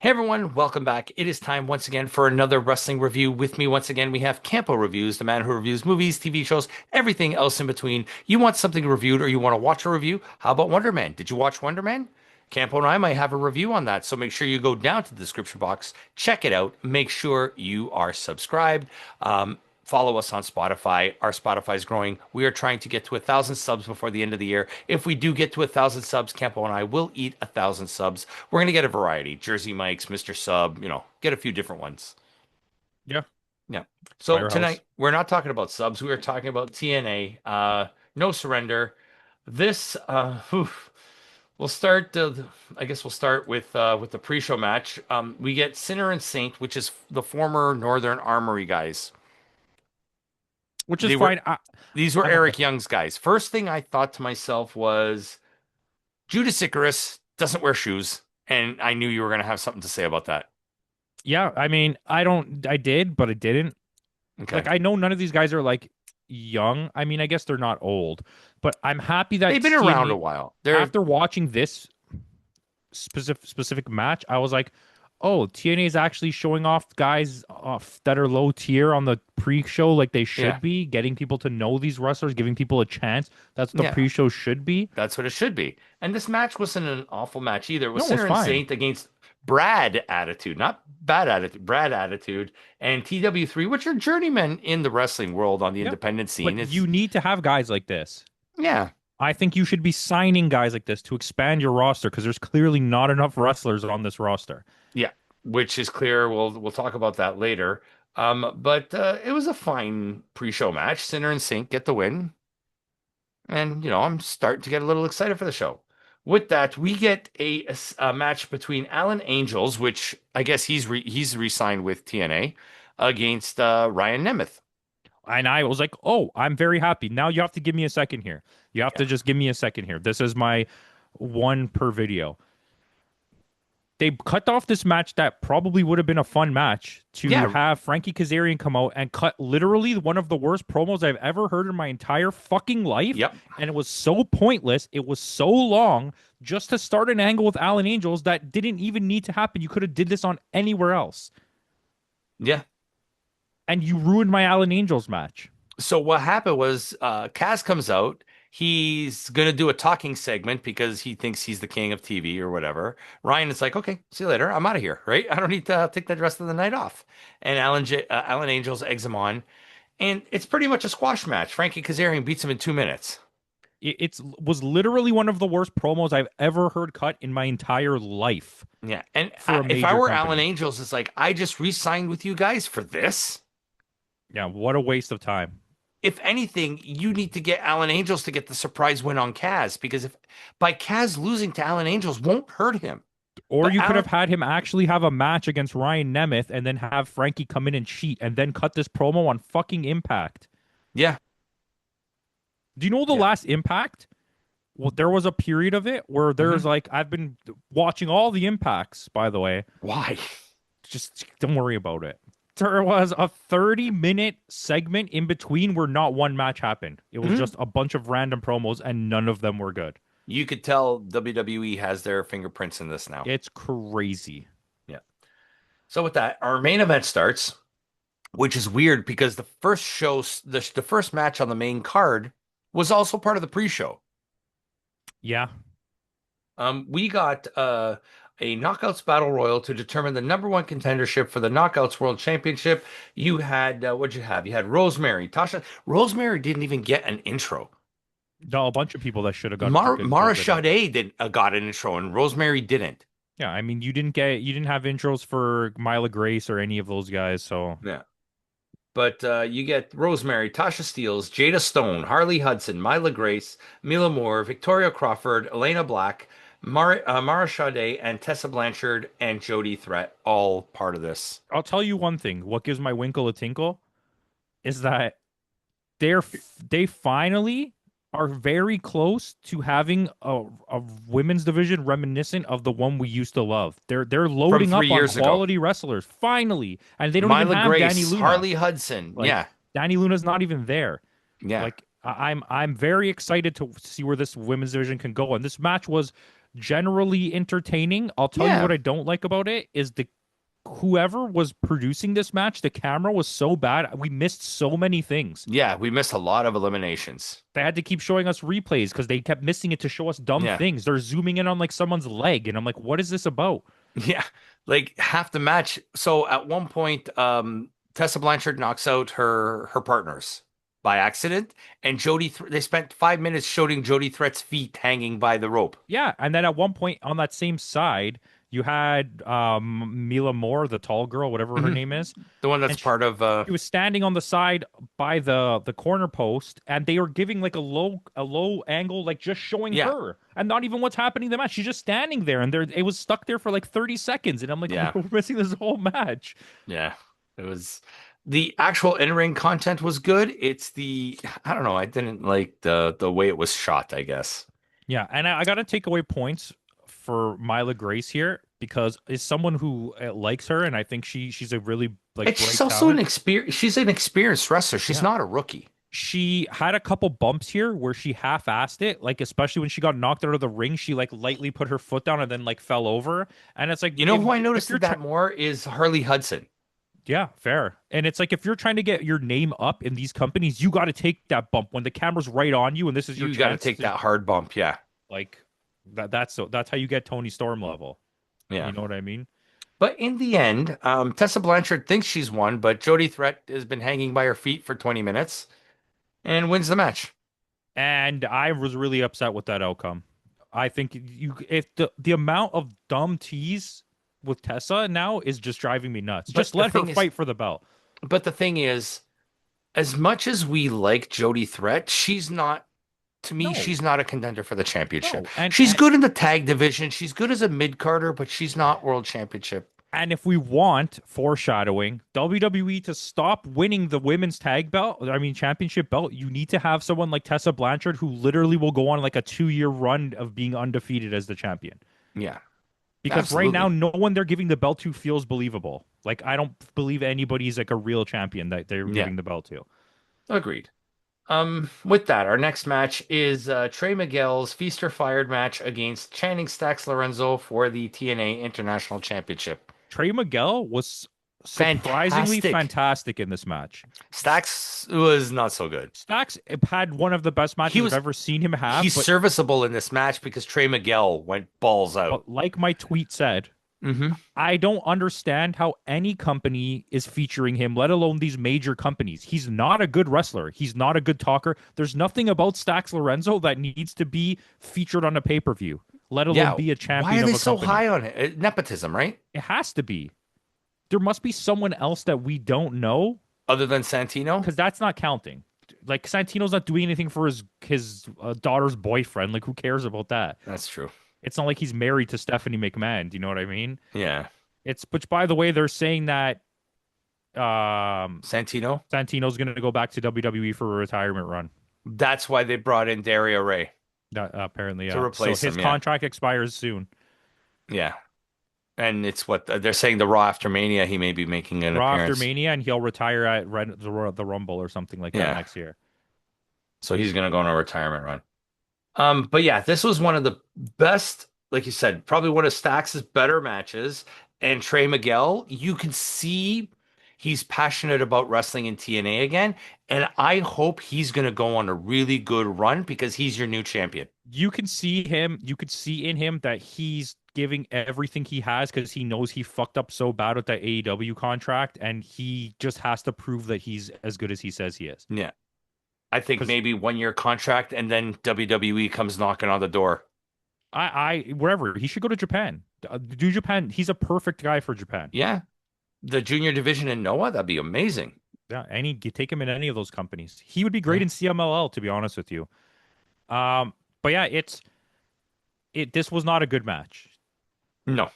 Hey everyone, welcome back. It is time once again for another wrestling review. With me once again, we have Campo.Reviews, the man who reviews movies, TV shows, everything else in between. You want something reviewed or you want to watch a review? How about Wonder Man? Did you watch Wonder Man? Campo and I might have a review on that, so make sure you go down to the description box, check it out, make sure you are subscribed. Follow us on Spotify. Our Spotify is growing. We are trying to get to 1,000 subs before the end of the year. If we do get to 1,000 subs, Campo and I will eat 1,000 subs. We're going to get a variety. Jersey Mike's, Mr. Sub, get a few different ones. Yeah, Yeah. So Firehouse. tonight, we're not talking about subs. We are talking about TNA, No Surrender. This, we'll start, I guess we'll start with the pre-show match. We get Sinner and Saint, which is the former Northern Armory guys. Which is They were fine. I, These were I'm okay. Eric Young's guys. First thing I thought to myself was Judas Icarus doesn't wear shoes, and I knew you were going to have something to say about that. Yeah, I mean, I did, but I didn't. Okay. Like, I know none of these guys are like young. I mean, I guess they're not old, but I'm happy that They've been around a TNA, while. They're after watching this specific match, I was like, oh, TNA is actually showing off guys off that are low tier on the pre-show like they Yeah. should be, getting people to know these wrestlers, giving people a chance. That's what the Yeah. pre-show should be. That's what it should be. And this match wasn't an awful match either. It was No, it was Sinner and fine. Saint against Brad Attitude, not bad attitude, Brad Attitude, and TW3, which are journeymen in the wrestling world on the Yeah. independent But scene. you It's need to have guys like this. yeah. I think you should be signing guys like this to expand your roster because there's clearly not enough wrestlers on this roster. Yeah, which is clear. We'll talk about that later. But it was a fine pre-show match. Sinner and Saint get the win, and I'm starting to get a little excited for the show. With that, we get a match between Alan Angels, which I guess he's re-signed with TNA, against Ryan Nemeth. And I was like, oh, I'm very happy. Now you have to give me a second here. You have Yeah, to just give me a second here. This is my one per video. They cut off this match that probably would have been a fun match to yeah, have Frankie Kazarian come out and cut literally one of the worst promos I've ever heard in my entire fucking life. yep, And it was so pointless. It was so long just to start an angle with Alan Angels that didn't even need to happen. You could have did this on anywhere else. yeah. And you ruined my Alan Angels match. So what happened was Kaz comes out. He's gonna do a talking segment because he thinks he's the king of TV or whatever. Ryan is like, okay, see you later. I'm out of here, right? I don't need to take the rest of the night off. And Alan Angels eggs him on, and it's pretty much a squash match. Frankie Kazarian beats him in 2 minutes. It was literally one of the worst promos I've ever heard cut in my entire life Yeah, and for a if I major were Alan company. Angels, it's like I just re-signed with you guys for this. Yeah, what a waste of time. If anything, you need to get Alan Angels to get the surprise win on Kaz because if by Kaz losing to Alan Angels won't hurt him. Or But you could Alan, have had him actually have a match against Ryan Nemeth and then have Frankie come in and cheat and then cut this promo on fucking Impact. yeah, Do you know the yeah. last Impact? Well, there was a period of it where Hmm. there's like I've been watching all the impacts, by the way. Why? Just don't worry about it. There was a 30-minute segment in between where not one match happened. It was Hmm. just a bunch of random promos and none of them were good. You could tell WWE has their fingerprints in this now. It's crazy. Yeah. So with that, our main event starts, which is weird because the first show, the first match on the main card was also part of the pre-show. Yeah. We got a Knockouts Battle Royal to determine the number one contendership for the Knockouts World Championship. You had what'd you have? You had Rosemary, Tasha. Rosemary didn't even get an intro. No, a bunch of people that should have got intros Mara didn't. Sade got an intro, and Rosemary didn't. Yeah, I mean you didn't have intros for Mila Grace or any of those guys, so Yeah. But you get Rosemary, Tasha Steeles, Jada Stone, Harley Hudson, Mila Grace, Mila Moore, Victoria Crawford, Elena Black, Mara Sade, and Tessa Blanchard and Jody Threat, all part of this. I'll tell you one thing. What gives my winkle a tinkle is that they finally are very close to having a women's division reminiscent of the one we used to love. They're From loading three up on years ago. quality wrestlers finally, and they don't even Mila have Danny Grace, Luna. Harley Hudson. Like Yeah, Danny Luna's not even there. yeah. Like I'm very excited to see where this women's division can go. And this match was generally entertaining. I'll tell you Yeah. what I don't like about it is the whoever was producing this match, the camera was so bad. We missed so many things. Yeah, we missed a lot of eliminations. They had to keep showing us replays because they kept missing it to show us dumb Yeah. things. They're zooming in on like someone's leg, and I'm like, what is this about? Yeah. Like half the match. So at one point, Tessa Blanchard knocks out her partners by accident, and they spent 5 minutes showing Jody Threat's feet hanging by the rope. Yeah, and then at one point on that same side, you had Mila Moore, the tall girl, whatever her Mhm. name is, The one that's and part of she was standing on the side by the corner post, and they were giving like a low angle, like just showing yeah, her, and not even what's happening in the match. She's just standing there, and there it was stuck there for like 30 seconds, and I'm like, yeah, we're missing this whole match. yeah. It was the actual in-ring content was good. It's the I don't know, I didn't like the way it was shot, I guess. Yeah, and I got to take away points for Mila Grace here because is someone who likes her, and I think she's a really like And she's bright also talent. she's an experienced wrestler. She's Yeah. not a rookie. She had a couple bumps here where she half-assed it, like especially when she got knocked out of the ring, she like lightly put her foot down and then like fell over. And it's like You know who I if noticed you're that more is Harley Hudson. yeah, fair. And it's like if you're trying to get your name up in these companies, you got to take that bump when the camera's right on you and this is your You got to chance take to that hard bump. Yeah. like that's how you get Tony Storm level. Yeah. You know what I mean? But in the end, Tessa Blanchard thinks she's won, but Jody Threat has been hanging by her feet for 20 minutes and wins the match. And I was really upset with that outcome. I think you if the amount of dumb tease with Tessa now is just driving me nuts. But Just the let her thing is, fight for the belt. but the thing is, as much as we like Jody Threat, she's not, to me, No, she's not a contender for the championship. no. She's good in the tag division. She's good as a mid-carder, but she's not world championship. And if we want foreshadowing WWE to stop winning the women's tag belt, I mean championship belt, you need to have someone like Tessa Blanchard who literally will go on like a 2 year run of being undefeated as the champion. Yeah, Because right now, absolutely. no one they're giving the belt to feels believable. Like I don't believe anybody's like a real champion that they're Yeah, giving the belt to. agreed. With that, our next match is Trey Miguel's Feast or Fired match against Channing Stacks Lorenzo for the TNA International Championship. Trey Miguel was surprisingly Fantastic. fantastic in this match. Stacks was not so good. Stacks had one of the best He matches I've was ever seen him have, he's but serviceable in this match because Trey Miguel went balls out. like my tweet said, Hmm. I don't understand how any company is featuring him, let alone these major companies. He's not a good wrestler. He's not a good talker. There's nothing about Stacks Lorenzo that needs to be featured on a pay-per-view, let alone Yeah. be a Why champion are of they a so company. high on it? Nepotism, right? It has to be. There must be someone else that we don't know Other than Santino? because that's not counting. Like Santino's not doing anything for his daughter's boyfriend. Like who cares about that? That's true. It's not like he's married to Stephanie McMahon. Do you know what I mean? Yeah. It's which by the way, they're saying that Santino? Santino's going to go back to WWE for a retirement run. That's why they brought in Dario Ray That apparently, to yeah. replace So his him. Yeah. contract expires soon. Yeah. And it's what they're saying the Raw after Mania, he may be making an Raw after appearance. Mania, and he'll retire at the Rumble or something like that Yeah. next year. So he's going to go on a retirement run. But yeah, this was one of the best, like you said, probably one of Stax' better matches. And Trey Miguel, you can see he's passionate about wrestling in TNA again. And I hope he's going to go on a really good run because he's your new champion. You can see him. You could see in him that he's giving everything he has because he knows he fucked up so bad with that AEW contract, and he just has to prove that he's as good as he says he is. Yeah. I think 'Cause maybe 1 year contract and then WWE comes knocking on the door. Wherever he should go to Japan. Do Japan. He's a perfect guy for Japan. Yeah. The junior division in Noah, that'd be amazing. Yeah, you take him in any of those companies. He would be great in CMLL, to be honest with you. But yeah, this was not a good match. No.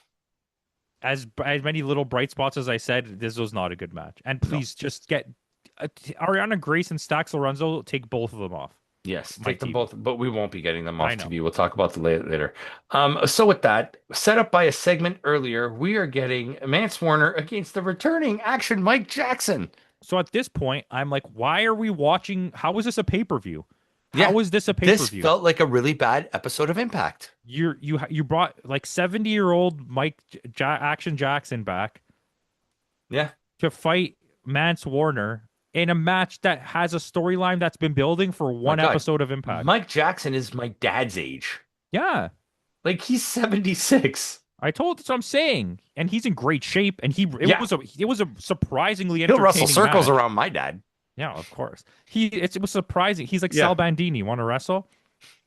As many little bright spots as I said, this was not a good match. And please just get Ariana Grace and Stax Lorenzo, take both of them off. Yes, My take them TV. both, but we won't be getting them off I know. TV. We'll talk about the later. So with that, set up by a segment earlier, we are getting Mance Warner against the returning Action Mike Jackson. So at this point, I'm like, why are we watching? How is this a pay-per-view? Yeah. How is this a This pay-per-view? felt like a really bad episode of Impact. You brought like 70-year-old Action Jackson back Yeah. to fight Mance Warner in a match that has a storyline that's been building for My one God. episode of Impact. Mike Jackson is my dad's age. Yeah, Like he's 76. that's what I'm saying. And he's in great shape. And Yeah. it was a surprisingly He'll wrestle entertaining circles match. around my dad. Yeah, of course. It was surprising. He's like Yeah. Sal Bandini. Want to wrestle?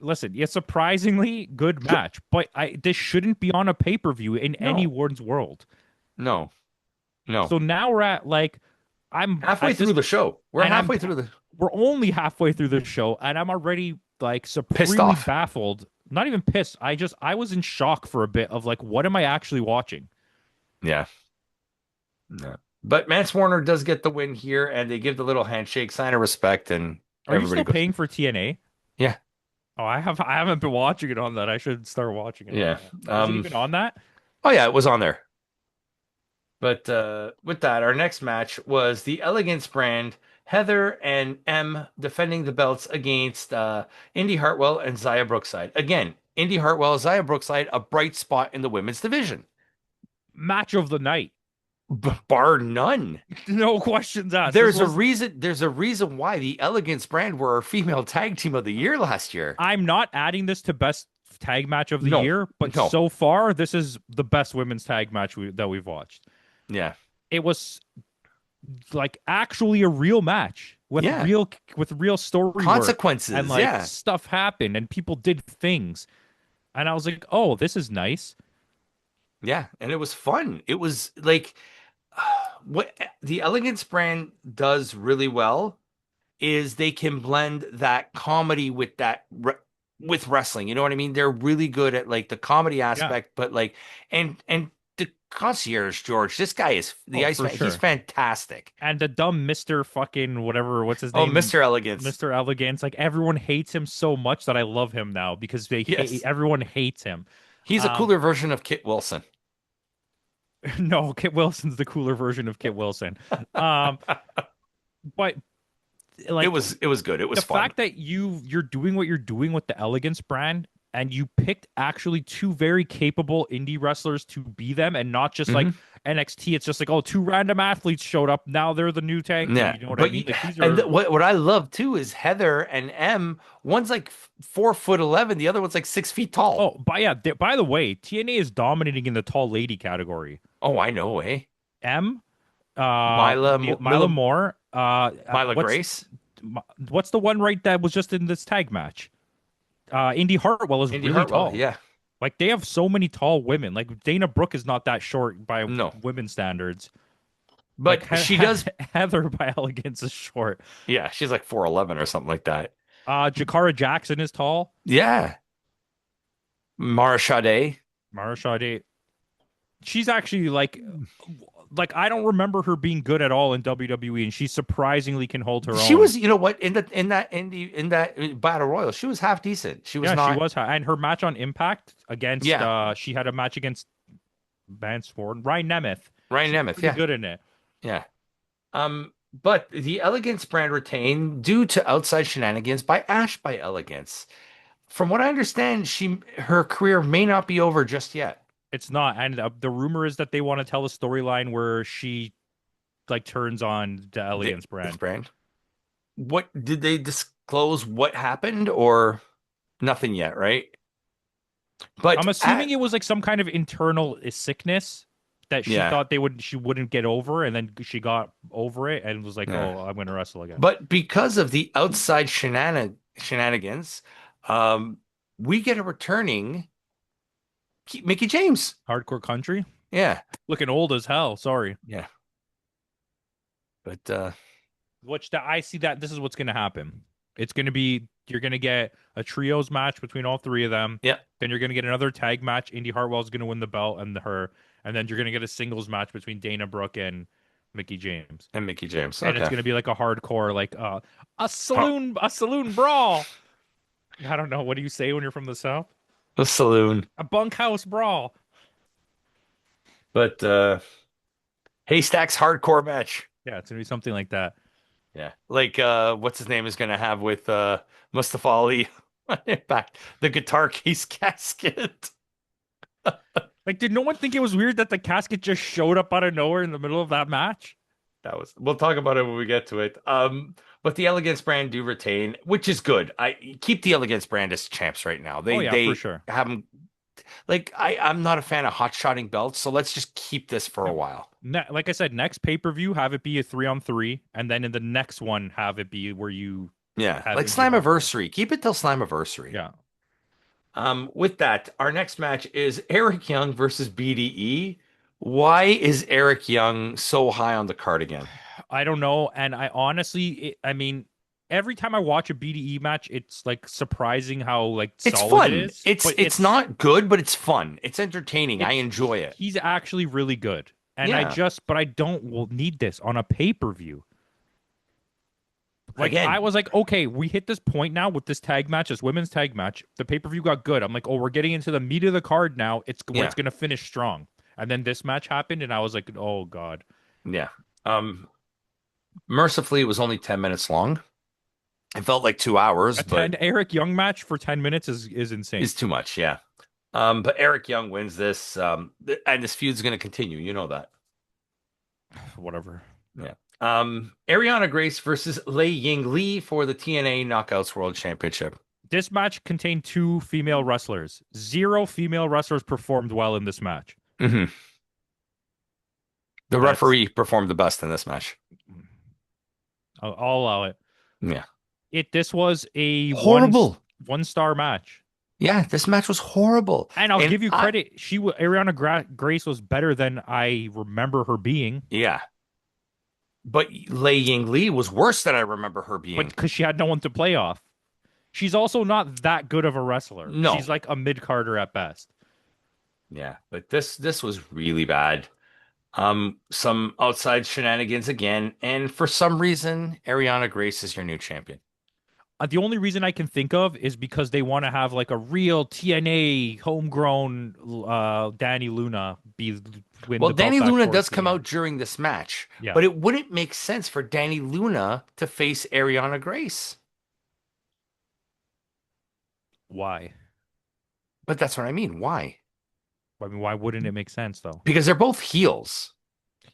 Listen, it's a surprisingly good match, but this shouldn't be on a pay-per-view in No. anyone's world. No. No. So now we're at like I'm Halfway at this through the show. We're and I'm halfway through the we're only halfway through the show and I'm already like pissed supremely off. baffled. Not even pissed. I was in shock for a bit of like what am I actually watching? Yeah. No. But Mance Warner does get the win here, and they give the little handshake, sign of respect, and Are you everybody still goes. paying for TNA? Yeah. Oh, I haven't been watching it on that. I should start watching it on Yeah. that. Is it even on that? Oh yeah, it was on there. But with that, our next match was the Elegance brand, Heather and M defending the belts against Indy Hartwell and Zaya Brookside. Again, Indy Hartwell, Zaya Brookside, a bright spot in the women's division. Match of the night. Bar none. No questions asked. There's a reason why the Elegance brand were our female tag team of the year last year. I'm not adding this to best tag match of the No, year, but no. so far this is the best women's tag match that we've watched. Yeah. It was like actually a real match with Yeah. real story work, Consequences. and like Yeah. stuff happened and people did things. And I was like, "Oh, this is nice." Yeah. And it was fun. It was like what the Elegance brand does really well is they can blend that comedy with with wrestling. You know what I mean? They're really good at like the comedy Yeah. aspect, but like and the concierge George, this guy is the Oh, for Iceman. He's sure. fantastic. And the dumb Mr. fucking whatever, what's his Oh, name? Mr. Elegance. Mr. Elegance. Like everyone hates him so much that I love him now because Yes. everyone hates him. He's a Um, cooler version of Kit Wilson. No, Kit Wilson's the cooler version of Kit Wilson. Um, but like It was good. It was the fun. fact that you're doing what you're doing with the Elegance brand and you picked actually two very capable indie wrestlers to be them and not just like Mhm. NXT. It's just like, oh, two random athletes showed up. Now they're the new tag team. Yeah, You know what but I mean? Like, these and are what I love too is Heather and M. One's like 4'11", the other one's like 6 feet tall. oh, by the way, TNA is dominating in the tall lady category. Oh, I know, eh? M, Mila Moore, what's Grace, what's the one right that was just in this tag match? Indy Hartwell is Indy really Hartwell. tall. Yeah, Like they have so many tall women. Like Dana Brooke is not that short by no, women's standards. but Like she does. Heather by Elegance is short. Yeah, she's like 4'11" or something like that. Jakara Jackson is tall. Yeah, Mara Sade. Mara Sade. She's actually like I don't remember her being good at all in WWE, and she surprisingly can hold her She own. was, you know what, in that battle royal, she was half decent. She was Yeah, not. she was, and her match on Impact against Yeah. she had a match against Vance Ford, Ryan Nemeth. Ryan She's Nemeth. pretty Yeah, good in it. yeah. But the Elegance brand retained due to outside shenanigans by Ash by Elegance. From what I understand, her career may not be over just yet. It's not, and the rumor is that they want to tell a storyline where she like turns on the Elegance This brand. brand. What did they disclose? What happened, or nothing yet? Right. But I'm assuming it was like some kind of internal sickness that she Yeah. thought she wouldn't get over, and then she got over it and was like, Yeah. "Oh, I'm going to wrestle again." But because of the outside shenanigans, we get a returning Mickey James. Hardcore country, Yeah. looking old as hell. Sorry, Yeah. But I see that this is what's going to happen. It's going to be you're going to get a trios match between all three of them. yeah. Then you're going to get another tag match. Indy Hartwell's going to win the belt and then you're going to get a singles match between Dana Brooke and Mickey James. And Mickey James. And Okay. it's going to be like a hardcore, like a saloon brawl. I don't know. What do you say when you're from the South? The saloon. A bunkhouse brawl. But Haystack's hardcore match. Yeah, it's going to be something like that. Yeah. Like what's his name is gonna have with Mustafa Ali back the guitar case casket. Like, did no one think it was weird that the casket just showed up out of nowhere in the middle of that match? That was we'll talk about it when we get to it. But the Elegance brand do retain, which is good. I keep the Elegance brand as champs right now. Oh They yeah, for they sure. have them like I'm not a fan of hot shotting belts, so let's just keep this for a No. while. Like I said, next pay-per-view have it be a 3-on-3, and then in the next one have it be where you Yeah, have like it be hot shot. Slammiversary. Keep it till Slammiversary. Yeah. With that, our next match is Eric Young versus BDE. Why is Eric Young so high on the card again? I don't know, and I honestly, I mean, every time I watch a BDE match, it's like surprising how like It's solid it fun. is. It's But it's not good, but it's fun. It's entertaining. I it's enjoy it. he's actually really good, and Yeah. but I don't will need this on a pay-per-view. Like I Again, was like, okay, we hit this point now with this tag match, this women's tag match. The pay-per-view got good. I'm like, oh, we're getting into the meat of the card now. It's where yeah, it's gonna finish strong. And then this match happened, and I was like, oh god. yeah. Um, Mercifully, it was only 10 minutes long. It felt like 2 hours, A but 10 Eric Young match for 10 minutes is insane. it's too much. Yeah. But Eric Young wins this. And this feud's going to continue. You know that. Whatever. Yeah. Ariana Grace versus Lei Ying Lee for the TNA Knockouts World Championship. This match contained two female wrestlers. Zero female wrestlers performed well in this match. Hmm. The That's referee performed the best in this match. I'll allow it. Yeah. This was a Horrible. one star match. Yeah, this match was horrible. And I'll And give you credit. Grace was better than I remember her being, yeah, but Lei Ying Lee was worse than I remember her but being. because she had no one to play off. She's also not that good of a wrestler. No. She's like a mid carder at best. Yeah, but this was really bad. Some outside shenanigans again, and for some reason, Ariana Grace is your new champion. The only reason I can think of is because they want to have like a real TNA homegrown Danny Luna win Well, the belt Danny back Luna for us does come again. out during this match, Yeah. but it wouldn't make sense for Danny Luna to face Ariana Grace. Why? But that's what I mean. Why? I mean, why wouldn't it make sense though? Because they're both heels.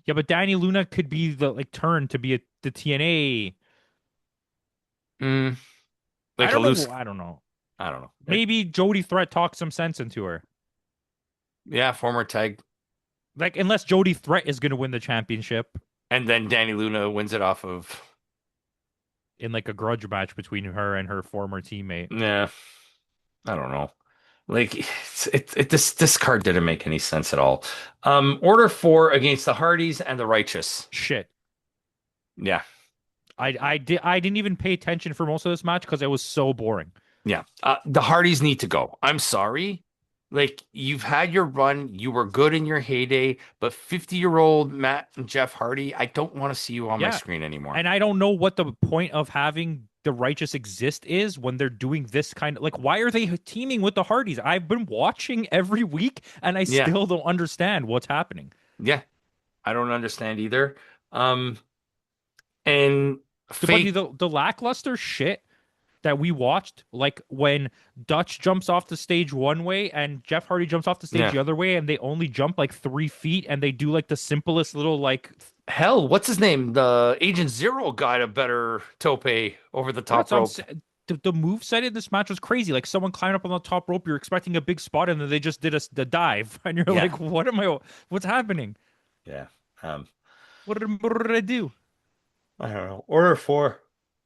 Yeah, but Danny Luna could be the like turn to be the TNA. Mm, I like a don't loose. know. I don't know. I don't know. Maybe Jody Threat talked some sense into her. Yeah, former tag, Like, unless Jody Threat is going to win the championship and then Danny Luna wins it off of. in like a grudge match between her and her former teammate. Yeah, I don't know. Like this card didn't make any sense at all. Order 4 against the Hardys and the Righteous. Shit. Yeah, I didn't even pay attention for most of this match because it was so boring. yeah. The Hardys need to go. I'm sorry. Like you've had your run, you were good in your heyday, but 50-year-old Matt and Jeff Hardy, I don't want to see you on my Yeah. screen anymore. And I don't know what the point of having the Righteous exist is when they're doing this kind of like, why are they teaming with the Hardys? I've been watching every week and I Yeah, still don't understand what's happening. yeah. I don't understand either. Um, and But fake, the lackluster shit that we watched, like when Dutch jumps off the stage one way and Jeff Hardy jumps off the stage yeah. the other way, and they only jump like 3 feet, and they do like the simplest little like Hell, what's his name? The Agent Zero got a better tope over the top that's what I'm rope. saying. The move set in this match was crazy. Like someone climbed up on the top rope, you're expecting a big spot, and then they just did the dive, and you're Yeah, like, What's happening? yeah. Um, What did I do? I don't know. Order 4.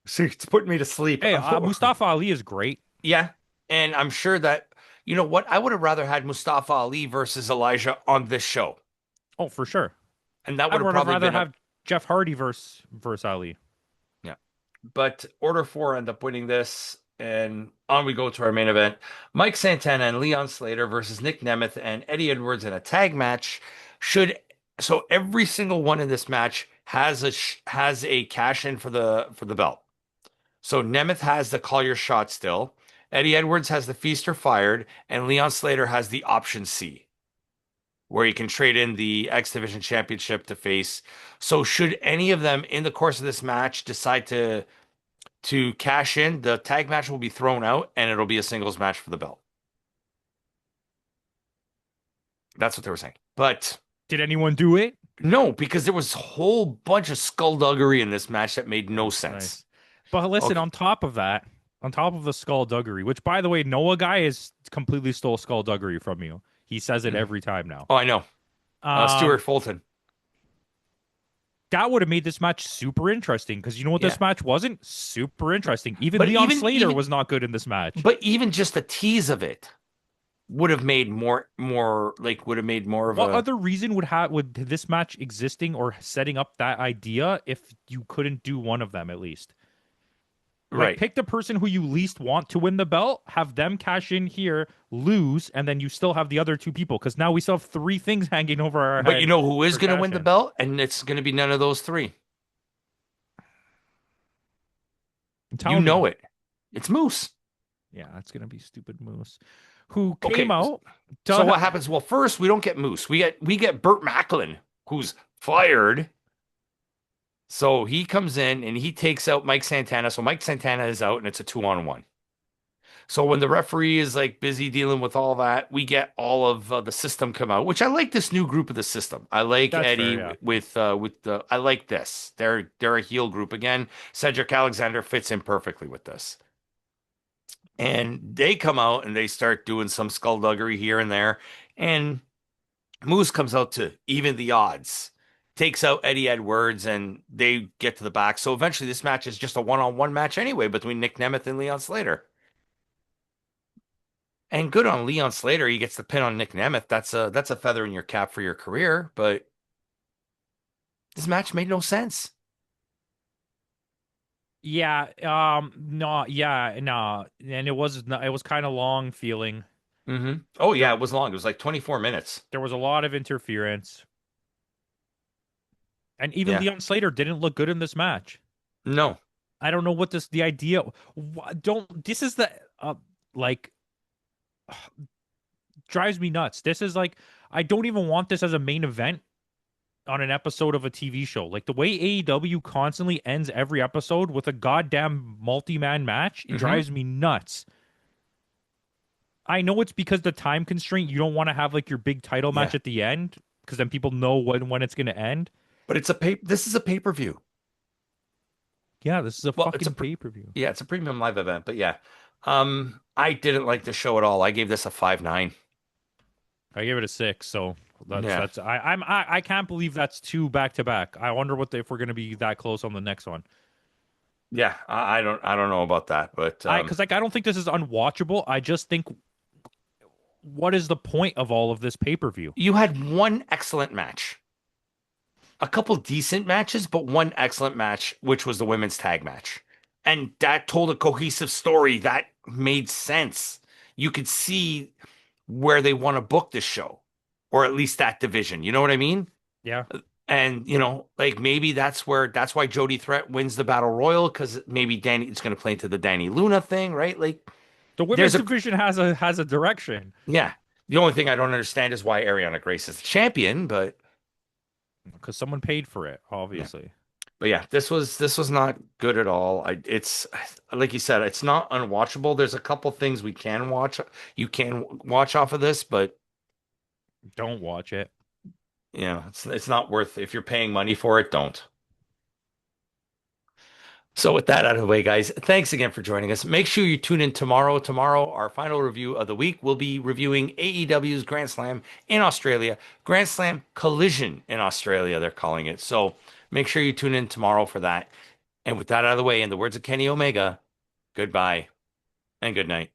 See, it's putting me to sleep. Hey, Mustafa Ali is great. Yeah, and I'm sure that you know what? I would have rather had Mustafa Ali versus Elijah on this show, Oh, for sure. and that I'd would have probably rather been a have Jeff Hardy versus Ali. yeah. But Order 4 end up winning this, and on we go to our main event: Mike Santana and Leon Slater versus Nick Nemeth and Eddie Edwards in a tag match. Should so every single one in this match has a cash in for the belt. So Nemeth has the call your shot still. Eddie Edwards has the feast or fired, and Leon Slater has the option C. where you can trade in the X Division Championship to face. So should any of them in the course of this match decide to cash in, the tag match will be thrown out and it'll be a singles match for the belt. That's what they were saying. But Did anyone do it? no, because there was a whole bunch of skullduggery in this match that made no Nice, sense. nice. But listen, Okay. on top of that, on top of the skullduggery, which by the way, Noah guy is completely stole skullduggery from you. He says it every time now. Oh, I know. Stuart Um, Fulton. that would have made this match super interesting because you know what Yeah. this match wasn't? Super interesting. Even But Leon even Slater even was not good in this match. but even just a tease of it would have made would have made more of What a other reason would this match existing or setting up that idea if you couldn't do one of them at least? Like right. pick the person who you least want to win the belt, have them cash in here, lose, and then you still have the other two people because now we still have three things hanging over our But you head know who is for going to cash win the in. belt? And it's going to be none of those three. You Tell know me. it. It's Moose. Yeah, that's gonna be stupid Moose. Who came Okay. out So to what happens? Well, first we don't get Moose. We get Burt Macklin, who's fired. So he comes in and he takes out Mike Santana. So Mike Santana is out and it's a 2-on-1. So when the referee is like busy dealing with all that, we get all of the system come out, which I like this new group of the system. I like that's Eddie fair, yeah. with the I like this. They're a heel group again. Cedric Alexander fits in perfectly with this. And they come out and they start doing some skullduggery here and there. And Moose comes out to even the odds, takes out Eddie Edwards, and they get to the back. So eventually, this match is just a one-on-one match anyway between Nick Nemeth and Leon Slater. And good on Leon Slater. He gets the pin on Nick Nemeth. That's a feather in your cap for your career. But this match made no sense. Yeah, no, yeah, no, and it was kind of long feeling. Oh yeah, There, it was long. It was like 24 minutes. there was a lot of interference, and even Yeah. Leon Slater didn't look good in this match. No. I don't know what the idea. Don't this is the like drives me nuts. This is like I don't even want this as a main event on an episode of a TV show. Like the way AEW constantly ends every episode with a goddamn multi-man match, it hmm drives me nuts. I know it's because the time constraint, you don't want to have like your big title match Yeah. at the end because then people know when it's going to end. But this is a pay-per-view. Yeah, this is a Well, it's a fucking pay-per-view. yeah, it's a premium live event, but yeah. I didn't like the show at all. I gave this a 5.9. I gave it a 6, so that's Yeah. that's I can't believe that's two back to back. I wonder if we're going to be that close on the next one. Yeah, I don't know about that, but I because like I don't think this is unwatchable. I just think what is the point of all of this pay-per-view? you had one excellent match. A couple decent matches, but one excellent match, which was the women's tag match. And that told a cohesive story that made sense. You could see where they want to book this show, or at least that division. You know what I mean? Yeah. And like maybe that's why Jody Threat wins the battle royal because maybe Danny it's going to play into the Danny Luna thing, right? Like The women's there's a division has a direction yeah. The only thing I don't understand is why Ariana Grace is the champion, but because someone paid for it, yeah. obviously. But yeah, this was not good at all. It's like you said, it's not unwatchable. There's a couple things we can watch. You can watch off of this, but Don't watch it. it's not worth if you're paying money for it, don't. So with that out of the way, guys, thanks again for joining us. Make sure you tune in tomorrow. Tomorrow, our final review of the week, we'll be reviewing AEW's Grand Slam in Australia, Grand Slam Collision in Australia, they're calling it. So make sure you tune in tomorrow for that. And with that out of the way, in the words of Kenny Omega, goodbye and good night.